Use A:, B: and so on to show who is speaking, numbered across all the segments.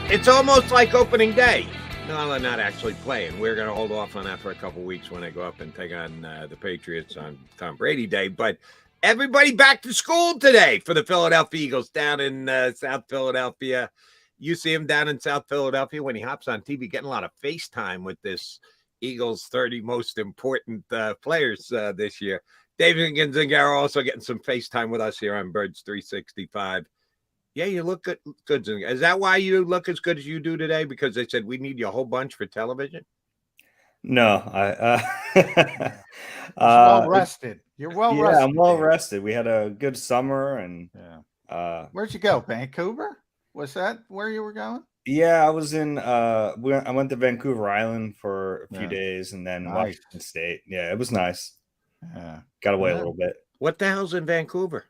A: It's almost like opening day. No, they're not actually playing. We're going to hold off on that for a couple weeks when they go up and take on the Patriots on Tom Brady Day. But everybody back to school today for the Philadelphia Eagles down in South Philadelphia. You see him down in South Philadelphia when he hops on TV, getting a lot of FaceTime with this Eagles 30 most important players this year. David Zangaro also getting some FaceTime with us here on Birds 365. Yeah, you look good. Is that why you look as good as you do today? Because they said we need you a whole bunch for television?
B: No,
C: well rested. You're well rested.
B: Yeah, I'm well rested. We had a good summer, and
C: where'd you go? Vancouver? Was that where you were going?
B: Yeah, I was in. I went to Vancouver Island for a few days, and then Washington State. Yeah, it was nice.
C: Yeah,
B: got away a little bit.
A: What the hell's in Vancouver?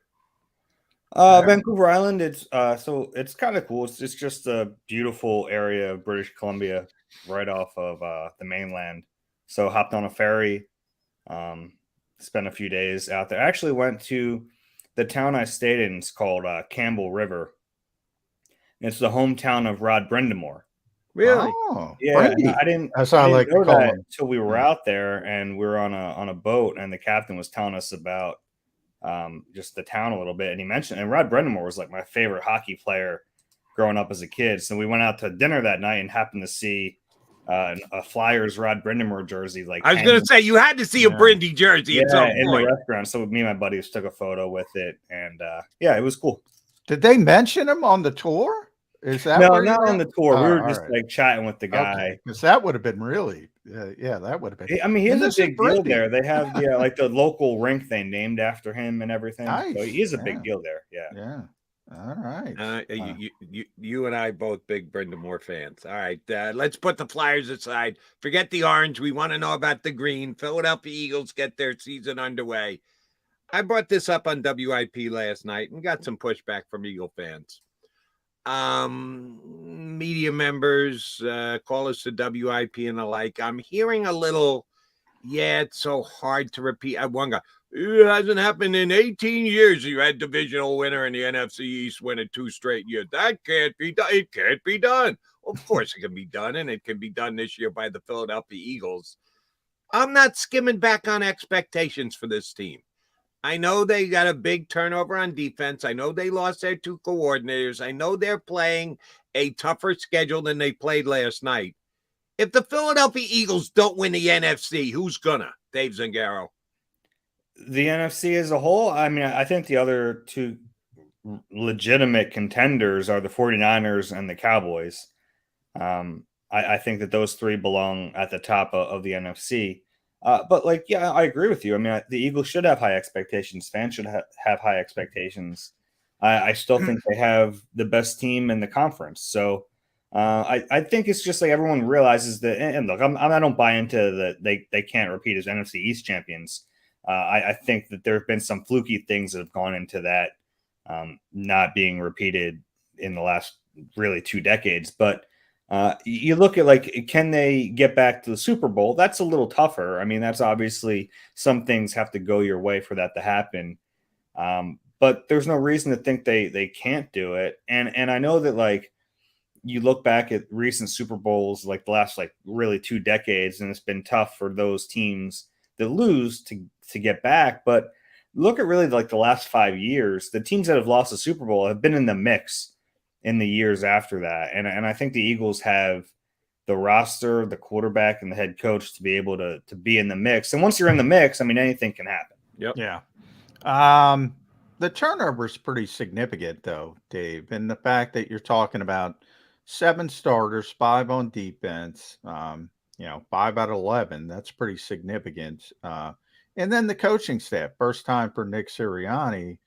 B: Vancouver Island. It's so it's kind of cool. It's just a beautiful area of British Columbia, right off of the mainland. So hopped on a ferry, spent a few days out there. I actually went to the town I stayed in. It's called Campbell River. It's the hometown of Rod Brindamore.
A: Really?
C: Oh,
B: yeah. I didn't know that until we were out there, and we were on a boat, and the captain was telling us about just the town a little bit, and he mentioned, and Rod Brindamore was like my favorite hockey player growing up as a kid. So we went out to dinner that night and happened to see a Flyers Rod Brindamore jersey. Like,
A: I was going to say, you had to see a Brindy jersey at some
B: in
A: point.
B: The restaurant. So me and my buddies took a photo with it, and it was cool.
C: Did they mention him on the tour? Is that
B: no, not on the tour?
C: Oh,
B: we were just like chatting with the guy,
C: because that would have been really, that would have been.
B: I mean, he's a big deal there. They have like the local rink they named after him and everything.
C: Nice.
B: So he is a big deal there.
C: Yeah. All right.
A: You and I both big Brindamore fans. All right, let's put the Flyers aside. Forget the orange. We want to know about the green. Philadelphia Eagles get their season underway. I brought this up on WIP last night and got some pushback from Eagle fans. Media members, call us to WIP and the like. I'm hearing a little, it's so hard to repeat. One guy, it hasn't happened in 18 years. You had divisional winner in the NFC East winning 2 straight years. That can't be done. It can't be done. Of course it can be done, and it can be done this year by the Philadelphia Eagles. I'm not skimming back on expectations for this team. I know they got a big turnover on defense. I know they lost their 2 coordinators. I know they're playing a tougher schedule than they played last night. If the Philadelphia Eagles don't win the NFC, who's gonna? Dave Zangaro.
B: The NFC as a whole, I mean, I think the other 2 legitimate contenders are the 49ers and the Cowboys. I think that those 3 belong at the top of the NFC. But I agree with you. I mean, the Eagles should have high expectations. Fans should have high expectations. I still think they have the best team in the conference. So I think it's just like everyone realizes that. And look, I don't buy into that they can't repeat as NFC East champions. I think that there have been some fluky things that have gone into that not being repeated in the last really 2 decades. But you look at can they get back to the Super Bowl? That's a little tougher. I mean, that's obviously some things have to go your way for that to happen. But there's no reason to think they can't do it. And I know that you look back at recent Super Bowls, the last really 2 decades, and it's been tough for those teams that lose to get back. But look at really the last 5 years, the teams that have lost the Super Bowl have been in the mix in the years after that. And I think the Eagles have the roster, the quarterback, and the head coach to be able to be in the mix. And once you're in the mix, I mean, anything can happen.
A: Yep.
C: Yeah. The turnover is pretty significant, though, Dave. And the fact that you're talking about 7 starters, 5 on defense, 5 out of 11, that's pretty significant. And then the coaching staff, first time for Nick Sirianni.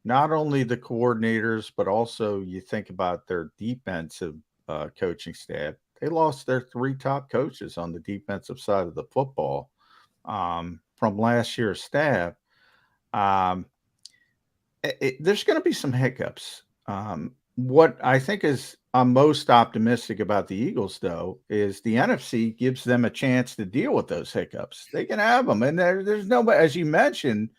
C: Not only the coordinators, but also you think about their defensive coaching staff. They lost their 3 top coaches on the defensive side of the football from last year's staff. There's going to be some hiccups. What I think is I'm most optimistic about the Eagles, though, is the NFC gives them a chance to deal with those hiccups. They can have them. And there's nobody, as you mentioned,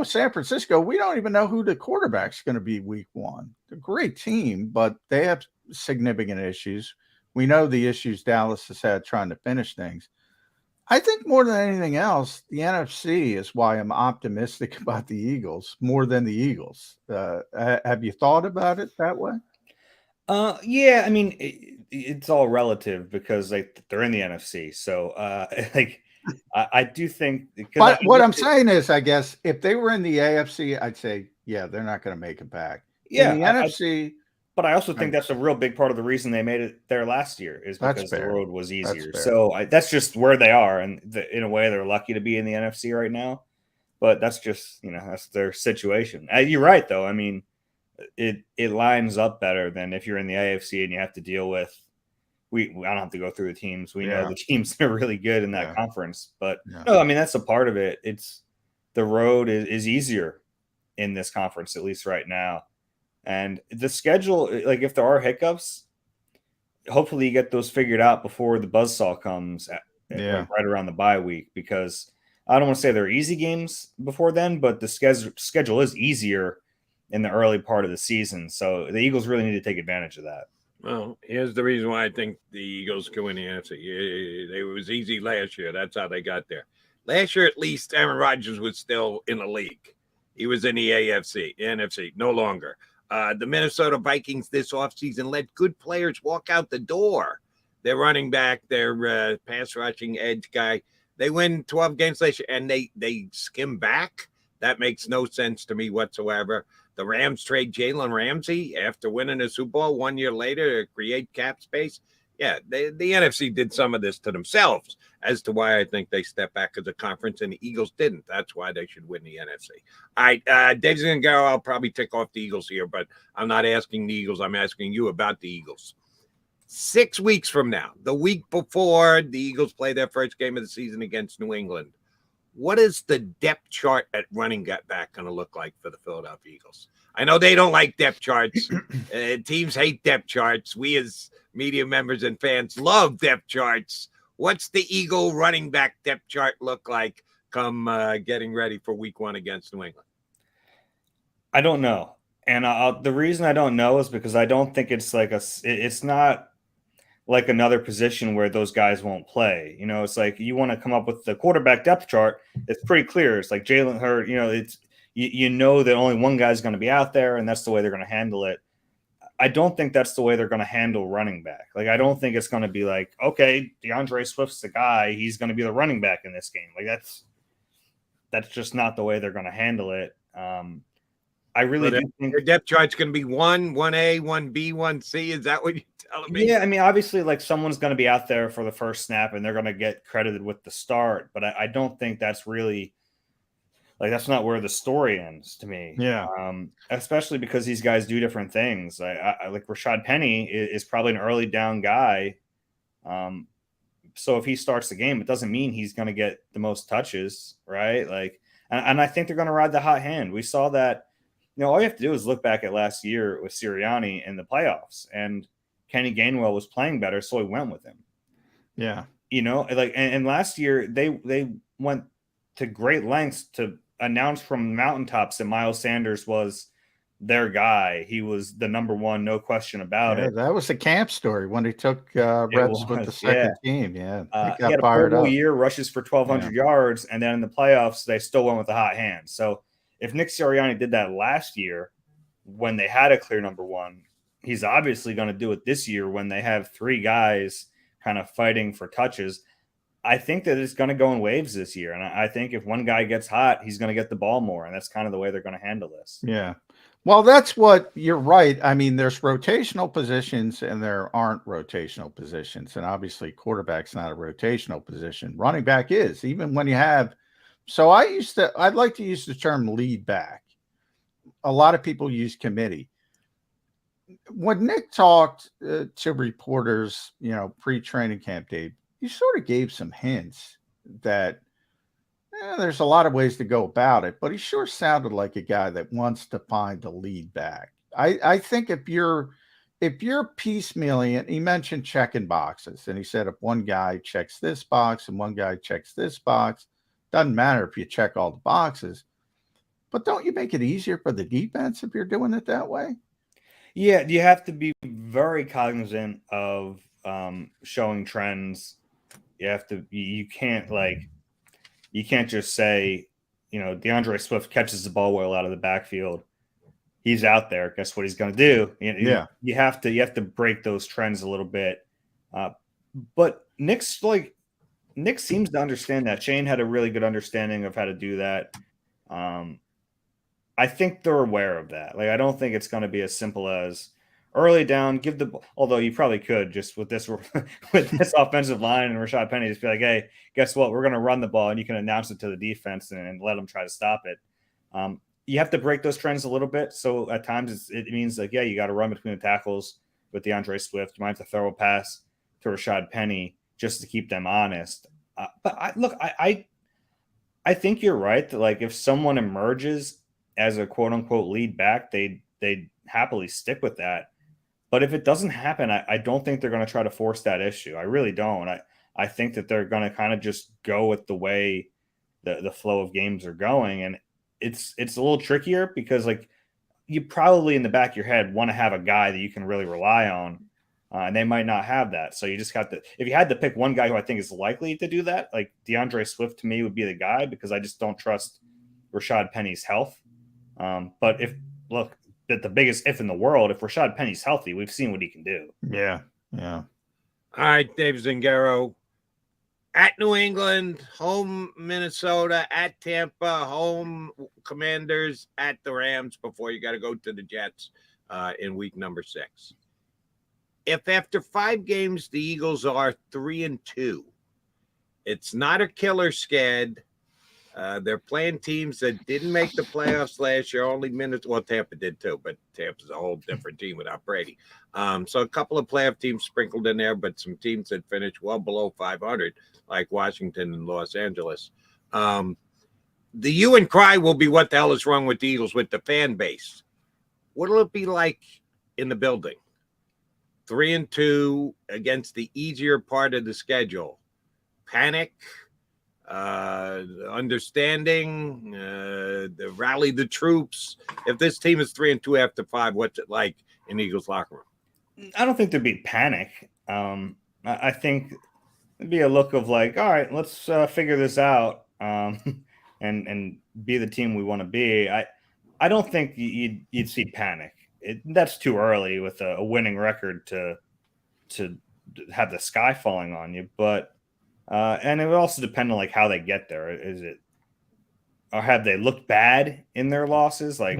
C: San Francisco, we don't even know who the quarterback's going to be week 1. They're a great team, but they have significant issues. We know the issues Dallas has had trying to finish things. I think more than anything else, the NFC is why I'm optimistic about the Eagles more than the Eagles. Have you thought about it that way?
B: Yeah, I mean, it's all relative because they're in the NFC. So, like, I do think because
C: But what I'm saying is, I guess if they were in the AFC, I'd say, yeah, they're not going to make it back. In the NFC,
B: but I also think that's a real big part of the reason they made it there last year is because the road was easier. So that's just where they are, and in a way, they're lucky to be in the NFC right now. But that's just that's their situation. You're right, though. I mean, it lines up better than if you're in the AFC and you have to deal with. I don't have to go through the teams. We know the teams that are really good in that conference. But no, I mean that's a part of it. It's the road is easier in this conference, at least right now. And the schedule, like if there are hiccups, hopefully you get those figured out before the buzzsaw comes like right around the bye week, because I don't want to say they're easy games before then, but the schedule is easier in the early part of the season. So the Eagles really need to take advantage of that.
A: Well, here's the reason why I think the Eagles can win the NFC. It was easy last year. That's how they got there. Last year, at least, Aaron Rodgers was still in the league. He was in the NFC, no longer. The Minnesota Vikings this offseason let good players walk out the door. Their running back, their pass rushing edge guy. They win 12 games last year, and they skim back. That makes no sense to me whatsoever. The Rams trade Jalen Ramsey after winning a Super Bowl 1 year later to create cap space. Yeah, the NFC did some of this to themselves as to why I think they stepped back as a conference, and the Eagles didn't. That's why they should win the NFC. All right, Dave Zangaro, I'll probably tick off the Eagles here, but I'm not asking the Eagles. I'm asking you about the Eagles. 6 weeks from now, the week before the Eagles play their first game of the season against New England, what is the depth chart at running back going to look like for the Philadelphia Eagles? I know they don't like depth charts. Teams hate depth charts. We as media members and fans love depth charts. What's the Eagle running back depth chart look like come getting ready for week 1 against New England?
B: I don't know. And the reason I don't know is because I don't think it's like it's not like another position where those guys won't play. It's like you want to come up with the quarterback depth chart. It's pretty clear. It's like Jalen Hurts, it's you know that only one guy's going to be out there, and that's the way they're going to handle it. I don't think that's the way they're going to handle running back. Like, I don't think it's going to be like, okay, DeAndre Swift's the guy. He's going to be the running back in this game. Like, that's just not the way they're going to handle it. I really do think
A: your depth chart's going to be 1A, 1B, 1C. Is that what you're telling me?
B: Yeah, I mean, obviously, like someone's going to be out there for the first snap, and they're going to get credited with the start. But I don't think that's really like that's not where the story ends to me.
C: Yeah.
B: Especially because these guys do different things. I like Rashad Penny is probably an early down guy. So if he starts the game, it doesn't mean he's going to get the most touches, right? Like, and I think they're going to ride the hot hand. We saw that. All you have to do is look back at last year with Sirianni in the playoffs, and Kenny Gainwell was playing better, so he went with him.
C: Yeah.
B: And last year they went to great lengths to announce from mountaintops that Miles Sanders was their guy. He was the number one, no question about it.
C: That was a camp story when he took reps with the second team. Yeah.
B: He had a Pro Bowl year, rushes for 1,200 yards, and then in the playoffs, they still went with the hot hand. So if Nick Sirianni did that last year when they had a clear number one, he's obviously going to do it this year when they have three guys kind of fighting for touches. I think that it's going to go in waves this year. And I think if one guy gets hot, he's going to get the ball more. And that's kind of the way they're going to handle this.
C: Yeah. Well, that's what you're right. I mean, there's rotational positions and there aren't rotational positions. And obviously quarterback's not a rotational position. Running back is, even when you have. So I'd like to use the term lead back. A lot of people use committee. When Nick talked to reporters, pre-training camp, Dave, he sort of gave some hints that there's a lot of ways to go about it, but he sure sounded like a guy that wants to find the lead back. I think if you're piecemealing it, he mentioned checking boxes, and he said if one guy checks this box and one guy checks this box, doesn't matter if you check all the boxes, but don't you make it easier for the defense if you're doing it that way?
B: Yeah, you have to be very cognizant of showing trends. You can't just say, DeAndre Swift catches the ball well out of the backfield. He's out there. Guess what he's going to do?
C: Yeah.
B: You have to break those trends a little bit. But Nick seems to understand that. Shane had a really good understanding of how to do that. I think they're aware of that. Like, I don't think it's going to be as simple as early down, although you probably could just with this offensive line and Rashad Penny, just be like, hey, guess what? We're going to run the ball, and you can announce it to the defense and let them try to stop it. You have to break those trends a little bit. So at times it means like, yeah, you got to run between the tackles with DeAndre Swift. You might have to throw a pass to Rashad Penny just to keep them honest. But I think you're right that, like, if someone emerges as a quote unquote lead back, they'd happily stick with that. But if it doesn't happen, I don't think they're going to try to force that issue. I really don't. I think that they're going to kind of just go with the way the flow of games are going. And it's a little trickier because, like, you probably in the back of your head want to have a guy that you can really rely on. And they might not have that. So you just got to, if you had to pick one guy who I think is likely to do that, like DeAndre Swift to me would be the guy, because I just don't trust Rashad Penny's health. But the biggest if in the world, if Rashad Penny's healthy, we've seen what he can do.
C: Yeah. Yeah.
A: All right, Dave Zangaro. At New England, home Minnesota, at Tampa, home Commanders, at the Rams before you got to go to the Jets in week number 6. If after 5 games the Eagles are 3-2, it's not a killer sked. They're playing teams that didn't make the playoffs last year. Only minutes. Well, Tampa did too, but Tampa's a whole different team without Brady. So a couple of playoff teams sprinkled in there, but some teams that finished well below 500, like Washington and Los Angeles. The hue and cry will be, what the hell is wrong with the Eagles, with the fan base? What'll it be like in the building? 3-2 against the easier part of the schedule. Panic, understanding, rally the troops. If this team is 3-2 after 5, what's it like in the Eagles locker room?
B: I don't think there'd be panic. I think it'd be a look of like, all right, let's figure this out, and be the team we want to be. I don't think you'd see panic. That's too early with a winning record to have the sky falling on you. But and it would also depend on like how they get there. Or have they looked bad in their losses? Like,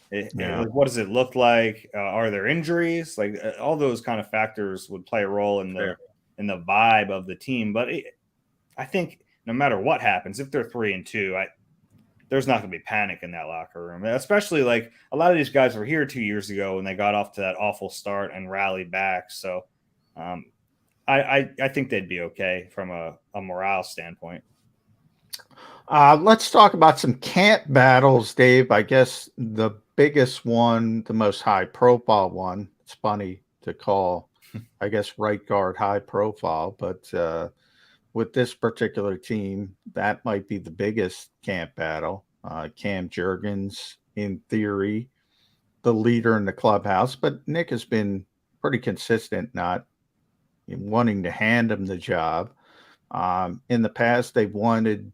B: what does it look like? Are there injuries? Like, all those kind of factors would play a role in the vibe of the team. But I think no matter what happens, if they're 3-2, there's not going to be panic in that locker room, especially like a lot of these guys were here 2 years ago when they got off to that awful start and rallied back. So I think they'd be okay from a morale standpoint.
C: Let's talk about some camp battles, Dave. I guess the biggest one, the most high profile one, it's funny to call, I guess, right guard high profile, but with this particular team, that might be the biggest camp battle. Cam Jurgens, in theory, the leader in the clubhouse, but Nick has been pretty consistent not wanting to hand him the job. In the past, they've wanted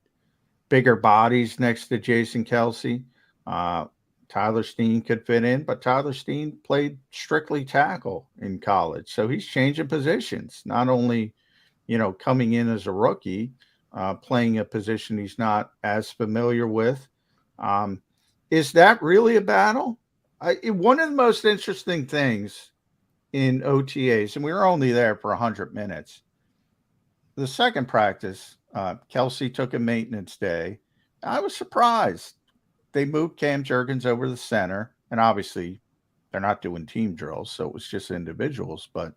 C: bigger bodies next to Jason Kelsey. Tyler Steen could fit in, but Tyler Steen played strictly tackle in college. So he's changing positions, not only coming in as a rookie, playing a position he's not as familiar with. Is that really a battle? One of the most interesting things in OTAs, and we were only there for 100 minutes, the second practice, Kelsey took a maintenance day. I was surprised. They moved Cam Jurgens over the center, and obviously they're not doing team drills, so it was just individuals, but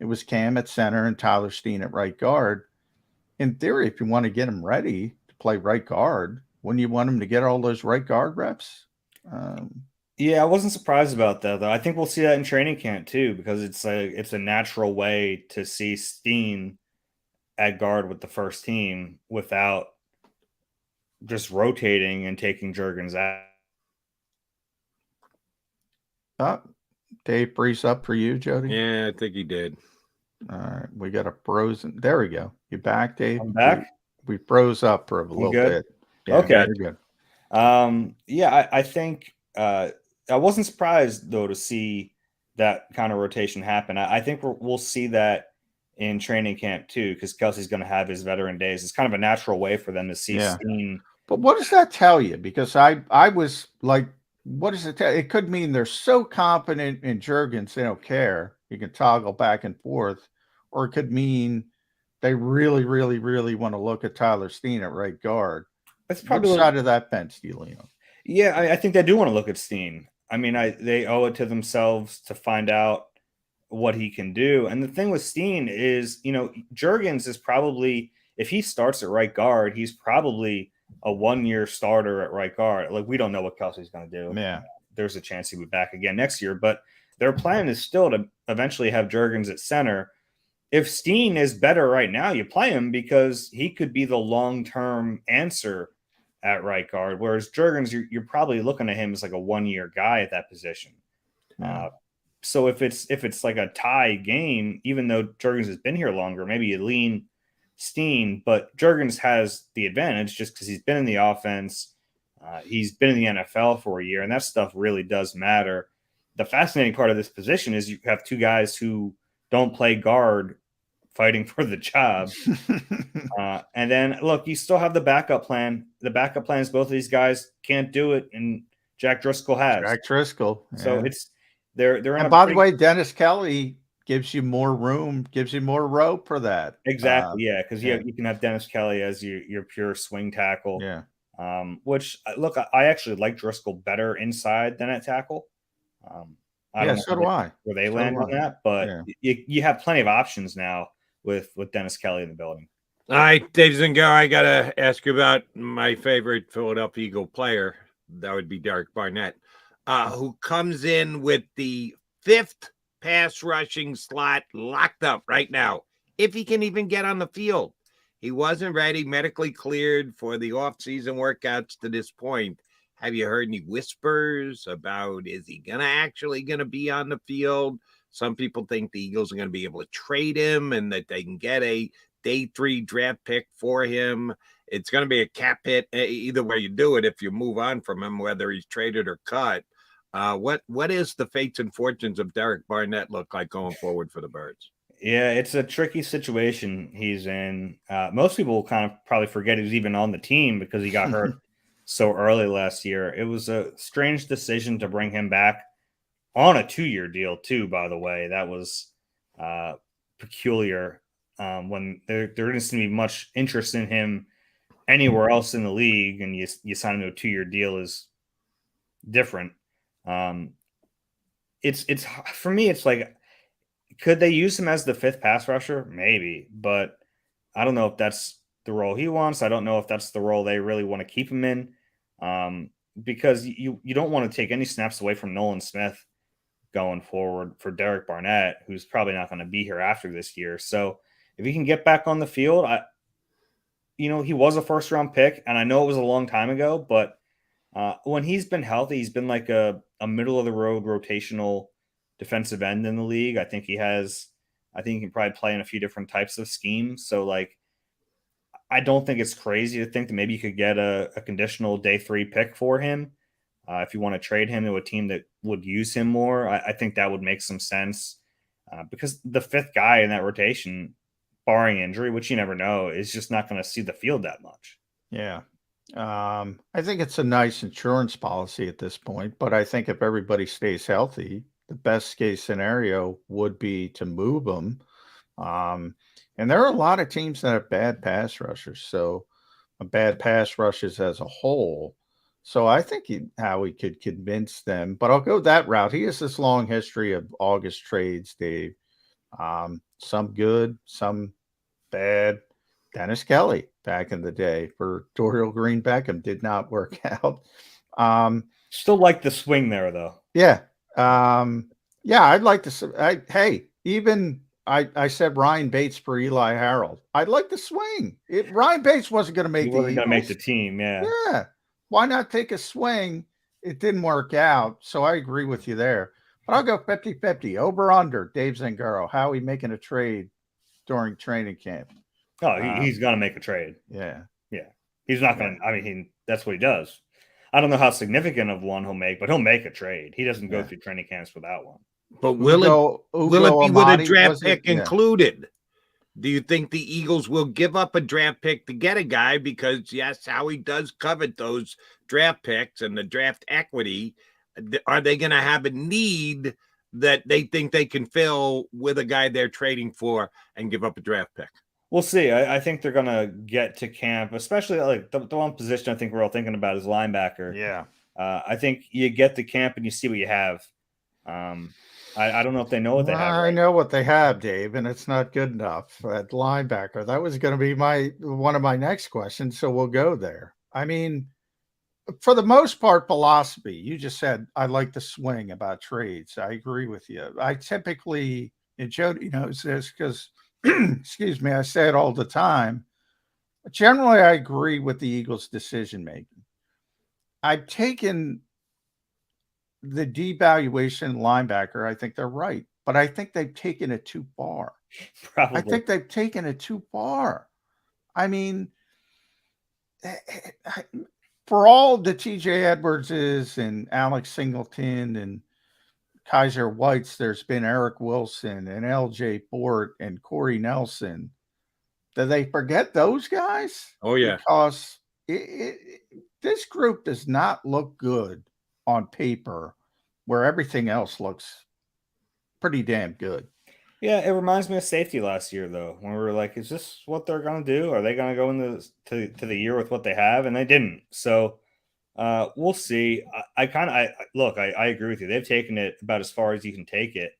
C: it was Cam at center and Tyler Steen at right guard. In theory, if you want to get him ready to play right guard, wouldn't you want him to get all those right guard reps?
B: Yeah, I wasn't surprised about that, though. I think we'll see that in training camp too, because it's a natural way to see Steen at guard with the first team without just rotating and taking Jurgens out.
C: Dave Brees up for you, Jody?
A: Yeah, I think he did.
C: All right, we got a frozen. There we go. You back, Dave?
B: I'm back.
C: We froze up for a
B: You
C: little
B: good?
C: bit. Yeah,
B: Okay.
C: you're good.
B: Yeah, I think I wasn't surprised though to see that kind of rotation happen. I think we'll see that in training camp too, because Kelsey's going to have his veteran days. It's kind of a natural way for them to see
C: Yeah.
B: Steen.
C: But what does that tell you? Because I was like, what does it tell? It could mean they're so confident in Jurgens they don't care. You can toggle back and forth, or it could mean they really, really, really want to look at Tyler Steen at right guard.
B: That's
C: Which
B: probably
C: side of that fence do you lean on?
B: Yeah, I think they do want to look at Steen. I mean, they owe it to themselves to find out what he can do. And the thing with Steen is, Jurgens is probably, if he starts at right guard, he's probably a 1-year starter at right guard. Like, we don't know what Kelsey's going to do.
C: Yeah.
B: There's a chance he'll be back again next year, but their plan is still to eventually have Jurgens at center. If Steen is better right now, you play him because he could be the long-term answer at right guard. Whereas Jurgens, you're probably looking at him as like a 1-year guy at that position.
C: Yeah.
B: So if it's like a tie game, even though Jurgens has been here longer, maybe you lean Steen, but Jurgens has the advantage just because he's been in the offense. He's been in the NFL for a year, and that stuff really does matter. The fascinating part of this position is you have two guys who don't play guard fighting for the job. And then, look, you still have the backup plan. The backup plan is both of these guys can't do it, and Jack Driscoll has.
C: Jack Driscoll. Yeah.
B: So they're in
C: and by the way, Dennis Kelly gives you more room, gives you more rope for that.
B: Exactly, yeah, because you can have Dennis Kelly as your pure swing tackle.
C: Yeah.
B: Which, look, I actually like Driscoll better inside than at tackle. I don't know
C: so do I.
B: Where they land on that, but you have plenty of options now with Dennis Kelly in the building.
A: All right, Dave Zangaro, I got to ask you about my favorite Philadelphia Eagle player. That would be Derek Barnett, who comes in with the 5th pass rushing slot locked up right now, if he can even get on the field. He wasn't ready, medically cleared for the off-season workouts to this point. Have you heard any whispers about, is he actually going to be on the field? Some people think the Eagles are going to be able to trade him and that they can get a day 3 draft pick for him. It's going to be a cap hit either way you do it if you move on from him, whether he's traded or cut. What is the fates and fortunes of Derek Barnett look like going forward for the Birds?
B: Yeah, it's a tricky situation he's in. Most people kind of probably forget he was even on the team because he got hurt so early last year. It was a strange decision to bring him back on a 2-year deal too, by the way. That was peculiar when there didn't seem to be much interest in him anywhere else in the league, and you sign him to a 2-year deal is different. It's for me, it's like, could they use him as the 5th pass rusher? Maybe, but I don't know if that's the role he wants. I don't know if that's the role they really want to keep him in, because you don't want to take any snaps away from Nolan Smith going forward for Derek Barnett, who's probably not going to be here after this year. So if he can get back on the field, he was a 1st-round pick, and I know it was a long time ago, but when he's been healthy, he's been like a middle-of-the-road rotational defensive end in the league. I think he can probably play in a few different types of schemes. So, like, I don't think it's crazy to think that maybe you could get a conditional day 3 pick for him. If you want to trade him to a team that would use him more, I think that would make some sense because the 5th guy in that rotation, barring injury, which you never know, is just not going to see the field that much.
C: Yeah. I think it's a nice insurance policy at this point, but I think if everybody stays healthy, the best case scenario would be to move them. And there are a lot of teams that have bad pass rushers, so bad pass rushes as a whole. So I think how he could convince them, but I'll go that route. He has this long history of August trades, Dave. Some good, some bad. Dennis Kelly back in the day for Dorial Green Beckham did not work out.
B: Still like the swing there, though.
C: Yeah. I'd like to. I said Ryan Bates for Eli Harold. I'd like to swing. Ryan Bates wasn't going to make
B: the team. Yeah.
C: Yeah. Why not take a swing? It didn't work out. So I agree with you there. But I'll go 50-50. Over under Dave Zangaro. Howie making a trade during training camp.
B: Oh, he's going to make a trade.
C: Yeah.
B: Yeah. He's not going to, I mean, that's what he does. I don't know how significant of one he'll make, but he'll make a trade. He doesn't go through training camps without one.
A: But will it be with a draft pick included? Do you think the Eagles will give up a draft pick to get a guy? Because, yes, Howie does covet those draft picks and the draft equity. Are they going to have a need that they think they can fill with a guy they're trading for and give up a draft pick?
B: We'll see. I think they're going to get to camp, especially like the one position I think we're all thinking about is linebacker.
C: Yeah.
B: I think you get to camp and you see what you have. I don't know if they know what they have.
C: I know what they have, Dave, and it's not good enough at linebacker. That was going to be one of my next questions, so we'll go there. I mean, for the most part, philosophy. You just said I like the swing about trades. I agree with you. I typically, and Jody knows this because, excuse me, I say it all the time. Generally, I agree with the Eagles' decision making. I've taken the devaluation linebacker. I think they're right, but I think they've taken it too far.
B: Probably.
C: I think they've taken it too far. I mean, for all the TJ Edwardses and Alex Singleton and Kaiser Whites, there's been Eric Wilson and LJ Fort and Corey Nelson. Do they forget those guys?
A: Oh, yeah.
C: Because this group does not look good on paper where everything else looks pretty damn good.
B: Yeah, it reminds me of safety last year, though, when we were like, is this what they're going to do? Are they going to go into to the year with what they have? And they didn't. So we'll see. I agree with you. They've taken it about as far as you can take it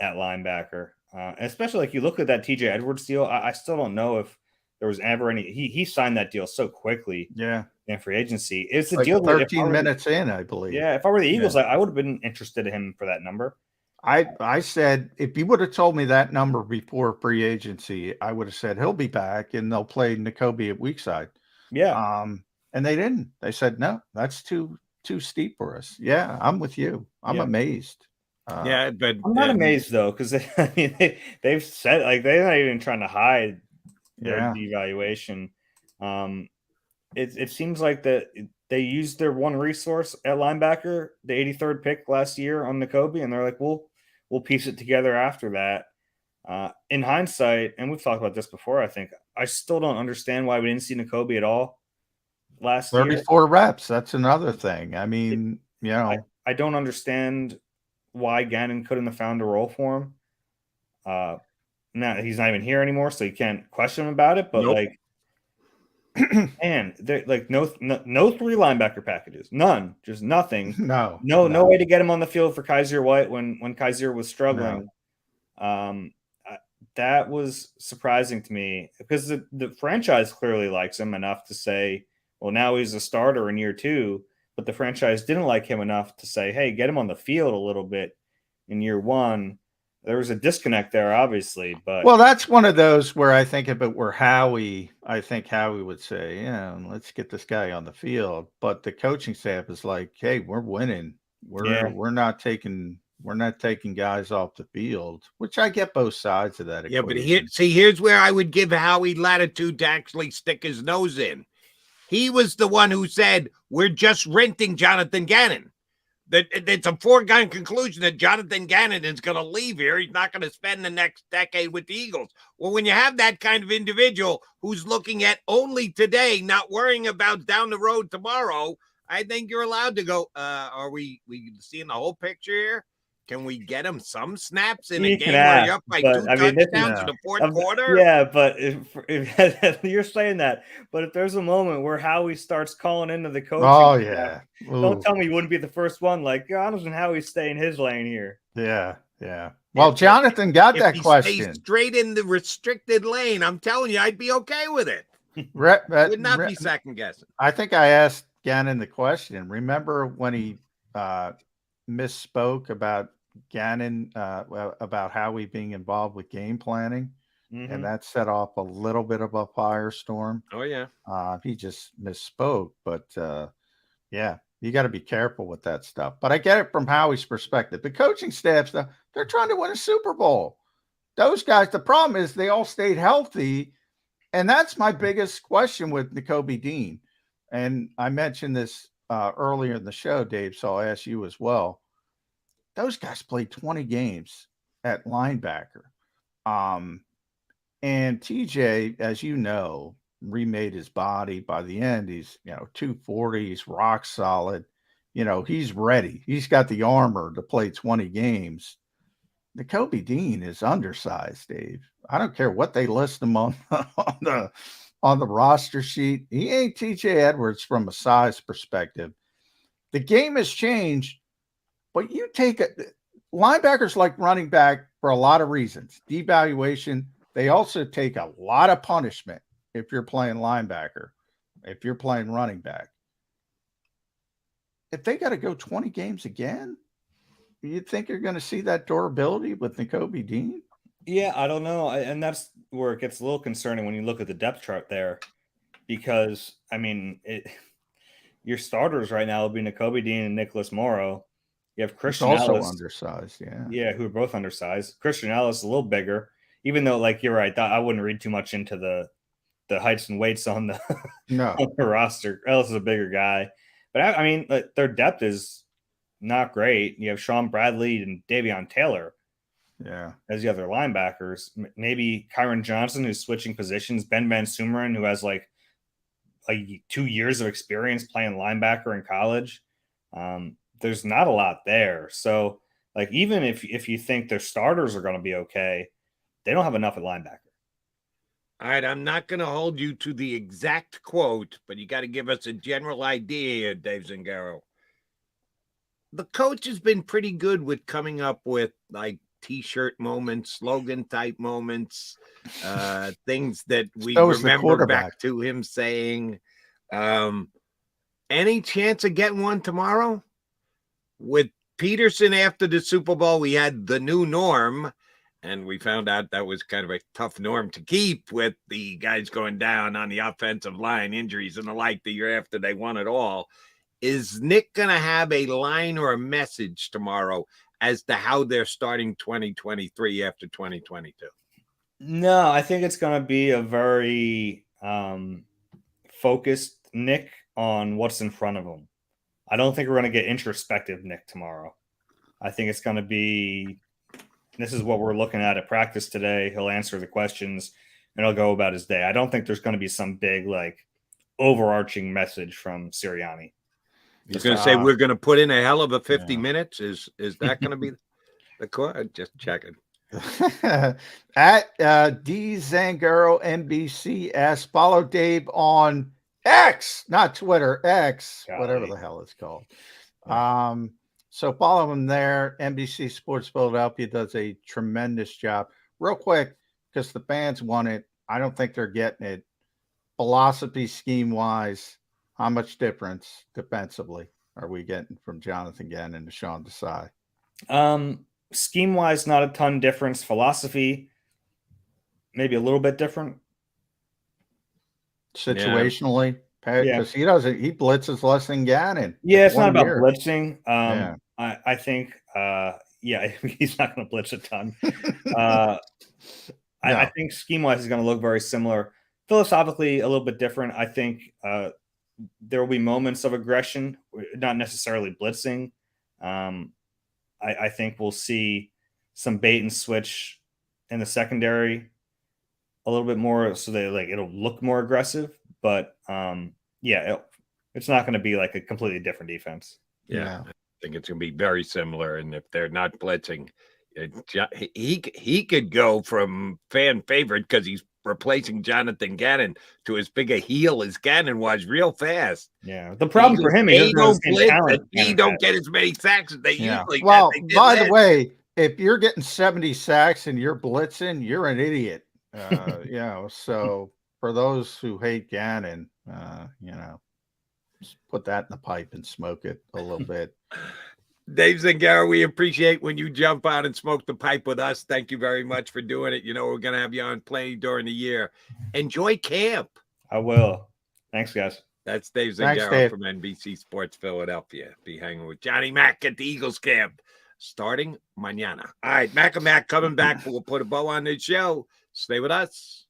B: at linebacker. Especially like you look at that TJ Edwards deal. I still don't know if there was ever any. He signed that deal so quickly.
C: Yeah.
B: In free agency. It's a
C: like
B: deal
C: 13 minutes in, I believe.
B: Yeah. If I were the Eagles, I would have been interested in him for that number.
C: I said, if you would have told me that number before free agency, I would have said he'll be back and they'll play Nakobe at weak side.
B: Yeah.
C: And they didn't. They said, no, that's too steep for us. Yeah, I'm with you. I'm amazed.
A: But
B: I'm not amazed though, because I mean they've said like they're not even trying to hide their devaluation. It seems like that they used their one resource at linebacker, the 83rd pick last year on Nakobe, and they're like, we'll piece it together after that. In hindsight, and we've talked about this before, I think I still don't understand why we didn't see Nakobe at all last
C: 34
B: year.
C: 34 reps. That's another thing. I mean,
B: I don't understand why Gannon couldn't have found a role for him. Now he's not even here anymore, so you can't question him about it. But man, like no 3 linebacker packages, none, just nothing. No way to get him on the field for Kaiser White when Kaiser was struggling. That was surprising to me because the franchise clearly likes him enough to say, well, now he's a starter in year 2. But the franchise didn't like him enough to say, hey, get him on the field a little bit in year 1. There was a disconnect there, obviously. But
C: well, that's one of those where I think if it were Howie, I think Howie would say, yeah, let's get this guy on the field. But the coaching staff is like, hey, we're winning. We're not taking guys off the field, which I get both sides of that equation.
A: Yeah, but here's where I would give Howie latitude to actually stick his nose in. He was the one who said, we're just renting Jonathan Gannon. That it's a foregone conclusion that Jonathan Gannon is going to leave here. He's not going to spend the next decade with the Eagles. Well, when you have that kind of individual who's looking at only today, not worrying about down the road tomorrow, I think you're allowed to go, are we seeing the whole picture here? Can we get him some snaps in a game where you're up by 2 touchdowns in the fourth quarter?
B: Yeah, but if you're saying that, but if there's a moment where Howie starts calling into the coaching staff, don't tell me you wouldn't be the first one. Like, Jonathan Howie's staying his lane here.
C: Yeah. Well, Jonathan got that question.
A: Stays straight in the restricted lane, I'm telling you, I'd be okay with it. Would not be second guessing.
C: I think I asked Gannon the question. Remember when he misspoke about Gannon about Howie being involved with game planning, and that set off a little bit of a firestorm.
A: Oh yeah,
C: he just misspoke, but You got to be careful with that stuff. But I get it from Howie's perspective. The coaching staffs, they're trying to win a Super Bowl. Those guys, the problem is they all stayed healthy. And that's my biggest question with Nakobe Dean. And I mentioned this earlier in the show, Dave, so I'll ask you as well. Those guys played 20 games at linebacker. And TJ, as you know, remade his body. By the end, he's 240, he's rock solid. He's ready. He's got the armor to play 20 games. Nakobe Dean is undersized, Dave. I don't care what they list him on the roster sheet. He ain't TJ Edwards from a size perspective. The game has changed, but you take linebackers like running back for a lot of reasons. Devaluation. They also take a lot of punishment if you're playing linebacker, if you're playing running back. If they got to go 20 games again, you think you're going to see that durability with Nakobe Dean?
B: Yeah, I don't know. And that's where it gets a little concerning when you look at the depth chart there. Because, I mean, your starters right now will be Nakobe Dean and Nicholas Morrow. You have Christian
C: also
B: Ellis.
C: Undersized, yeah.
B: Yeah, who are both undersized. Christian Ellis a little bigger, even though, like, you're right. I wouldn't read too much into the heights and weights on the, on the roster. Ellis is a bigger guy. But, I mean, their depth is not great. You have Sean Bradley and Davion Taylor as the other linebackers. Maybe Kyron Johnson, who's switching positions. Ben Van Sumeren, who has, like 2 years of experience playing linebacker in college. There's not a lot there. So, like, even if you think their starters are going to be okay, they don't have enough at linebacker.
A: All right, I'm not going to hold you to the exact quote, but you got to give us a general idea here, Dave Zangaro. The coach has been pretty good with coming up with, like, T-shirt moments, slogan type moments, things that we remember back to him saying. Any chance of getting one tomorrow? With Peterson after the Super Bowl, we had the new norm, and we found out that was kind of a tough norm to keep with the guys going down on the offensive line, injuries and the like the year after they won it all. Is Nick going to have a line or a message tomorrow as to how they're starting 2023 after 2022?
B: No, I think it's going to be a very focused Nick on what's in front of him. I don't think we're going to get introspective Nick tomorrow. I think it's going to be, this is what we're looking at practice today. He'll answer the questions and he'll go about his day. I don't think there's going to be some big, like, overarching message from Sirianni.
A: I was going to say, we're going to put in a hell of a 50 minutes. Is that going to be the core? Just checking.
C: At D Zangaro NBC asks, follow Dave on X, not Twitter, X, whatever the hell it's called. So follow him there. NBC Sports Philadelphia does a tremendous job. Real quick, because the fans want it. I don't think they're getting it. Philosophy, scheme-wise, how much difference defensively are we getting from Jonathan Gannon and Deshaun Desai?
B: Scheme-wise, not a ton difference. Philosophy, maybe a little bit different.
C: Situationally, because he blitzes less than Gannon.
B: Yeah, it's not about blitzing. I think, he's not going to blitz a ton. I think scheme-wise is going to look very similar. Philosophically, a little bit different. I think there will be moments of aggression, not necessarily blitzing. I think we'll see some bait and switch in the secondary a little bit more, so it'll look more aggressive. But it's not going to be like a completely different defense.
A: Yeah, I think it's going to be very similar. And if they're not blitzing, he could go from fan favorite because he's replacing Jonathan Gannon to as big a heel as Gannon was real fast.
B: Yeah, the problem for him is he
C: don't
A: get as many sacks as they usually.
C: Well, by the way, if you're getting 70 sacks and you're blitzing, you're an idiot. So for those who hate Gannon, just put that in the pipe and smoke it a little bit.
A: Dave Zangaro, we appreciate when you jump out and smoke the pipe with us. Thank you very much for doing it. We're going to have you on plenty during the year. Enjoy camp.
B: I will. Thanks, guys.
A: That's Dave
C: Thanks,
A: Zangaro
C: Dave.
A: from NBC Sports Philadelphia. Be hanging with Johnny Mac at the Eagles camp starting mañana. All right, Mac and Mac coming back. We'll put a bow on this show. Stay with us.